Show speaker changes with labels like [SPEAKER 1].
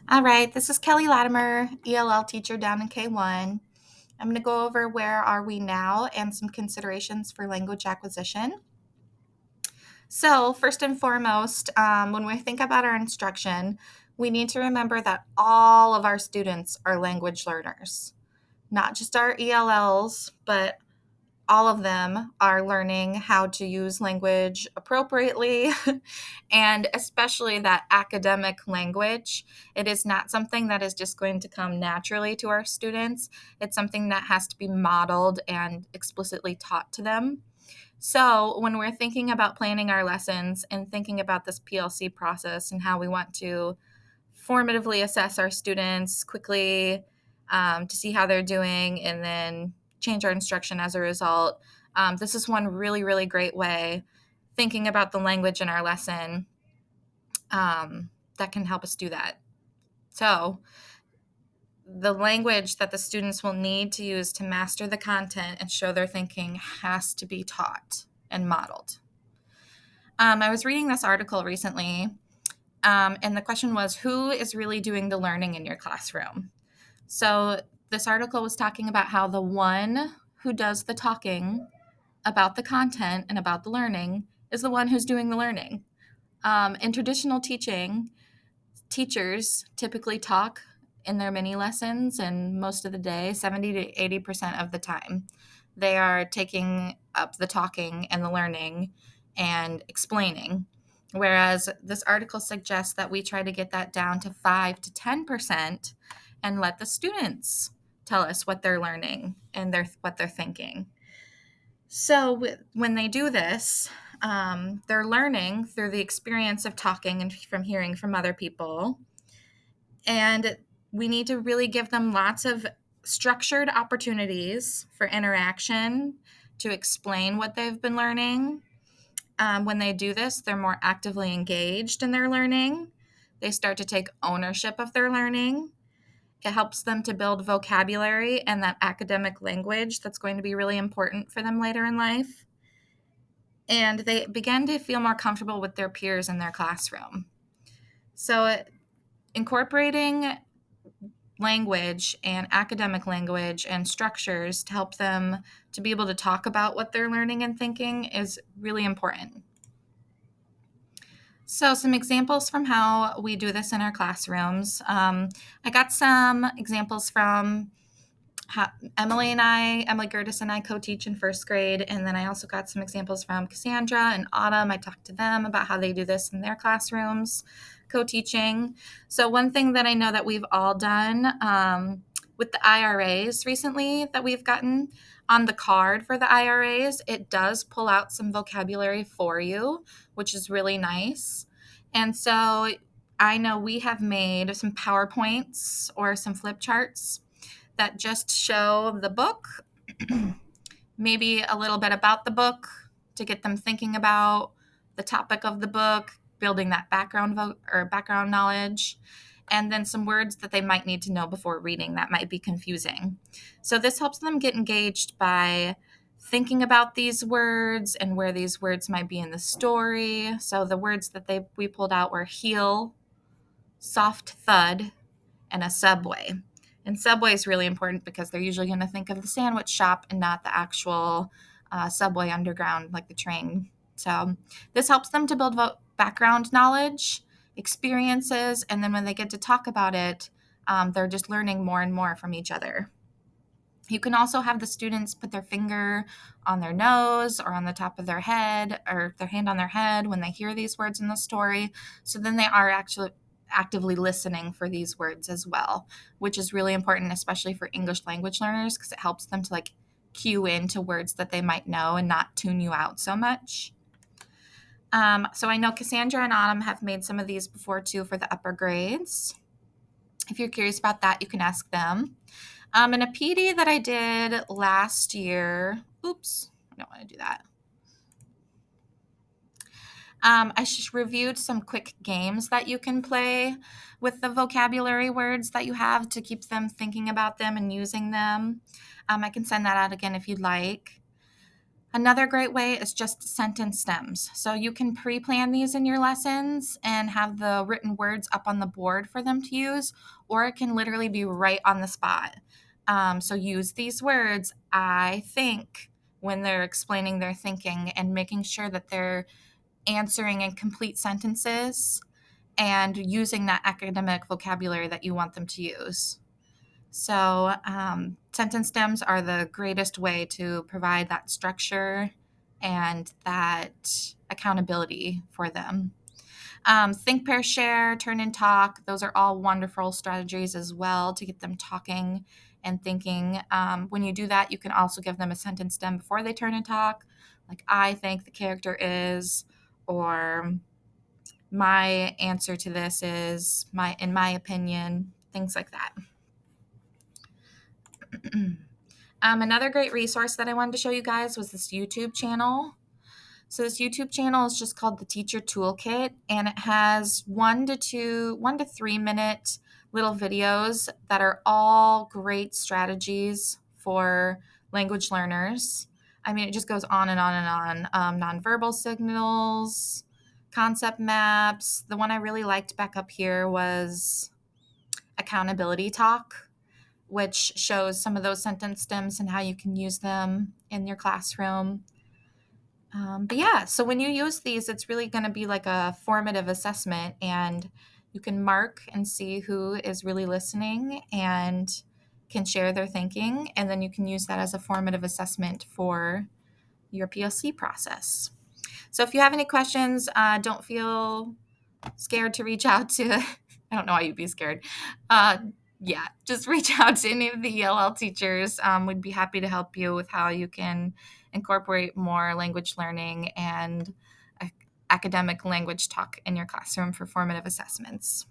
[SPEAKER 1] All right, this is Kelly Latimer, ELL teacher down in K1. I'm going to go over where are we now and some considerations for language acquisition. So, first and foremost, when we think about our instruction, we need to remember that all of our students are language learners, not just our ELLs, but all of them are learning how to use language appropriately and especially that academic language. It is not something that is just going to come naturally to our students. It's something that has to be modeled and explicitly taught to them. So, when we're thinking about planning our lessons and thinking about this PLC process and how we want to formatively assess our students quickly to see how they're doing and then change our instruction as a result. This is one really, really great way thinking about the language in our lesson that can help us do that. So, the language that the students will need to use to master the content and show their thinking has to be taught and modeled. I was reading this article recently, and the question was, who is really doing the learning in your classroom? So this article was talking about how the one who does the talking about the content and about the learning is the one who's doing the learning. In traditional teaching, teachers typically talk in their mini lessons, and most of the day, 70 to 80% of the time, they are taking up the talking and the learning and explaining. Whereas this article suggests that we try to get that down to 5 to 10% and let the students tell us what they're learning and what they're thinking. So when they do this, they're learning through the experience of talking and from hearing from other people. And we need to really give them lots of structured opportunities for interaction to explain what they've been learning. When they do this, they're more actively engaged in their learning. They start to take ownership of their learning. It helps them to build vocabulary and that academic language that's going to be really important for them later in life. And they begin to feel more comfortable with their peers in their classroom. So, incorporating language and academic language and structures to help them to be able to talk about what they're learning and thinking is really important. So, some examples from how we do this in our classrooms. I got some examples from Emily Gertis and I co-teach in first grade, and then I also got some examples from Cassandra and Autumn. I talked to them about how they do this in their classrooms, co-teaching. So one thing that I know that we've all done with the IRAs recently that we've gotten, on the card for the IRAs, it does pull out some vocabulary for you, which is really nice. And so I know we have made some PowerPoints or some flip charts that just show the book, maybe a little bit about the book to get them thinking about the topic of the book, building that background knowledge, and then some words that they might need to know before reading that might be confusing. So this helps them get engaged by thinking about these words and where these words might be in the story. So the words that we pulled out were heel, soft thud, and a subway. And subway is really important because they're usually going to think of the sandwich shop and not the actual subway underground, like the train. So this helps them to build background knowledge, experiences, and then when they get to talk about it, they're just learning more and more from each other. You can also have the students put their finger on their nose or on the top of their head or their hand on their head when they hear these words in the story. So then they are actually actively listening for these words as well, which is really important, especially for English language learners, because it helps them to cue into words that they might know and not tune you out so much. So I know Cassandra and Autumn have made some of these before too for the upper grades. If you're curious about that, you can ask them. In a PD that I did last year, oops, I don't want to do that. I reviewed some quick games that you can play with the vocabulary words that you have to keep them thinking about them and using them. I can send that out again if you'd like. Another great way is just sentence stems. So you can pre-plan these in your lessons and have the written words up on the board for them to use, or it can literally be right on the spot. So use these words, I think, when they're explaining their thinking and making sure that they're answering in complete sentences and using that academic vocabulary that you want them to use. So, sentence stems are the greatest way to provide that structure and that accountability for them. Think, pair, share, turn, and talk. Those are all wonderful strategies as well to get them talking and thinking. When you do that, you can also give them a sentence stem before they turn and talk, like I think the character is, or my answer to this is, in my opinion, things like that. Another great resource that I wanted to show you guys was this YouTube channel. So this YouTube channel is just called the Teacher Toolkit, and it has 1 to 3 minute little videos that are all great strategies for language learners. I mean, it just goes on and on and on. Nonverbal signals, concept maps. The one I really liked back up here was accountability talk, which shows some of those sentence stems and how you can use them in your classroom. But yeah, so when you use these, it's really going to be like a formative assessment, and you can mark and see who is really listening and can share their thinking, and then you can use that as a formative assessment for your PLC process. So if you have any questions, don't feel scared to reach out to, I don't know why you'd be scared. Yeah, just reach out to any of the ELL teachers. We'd be happy to help you with how you can incorporate more language learning and academic language talk in your classroom for formative assessments.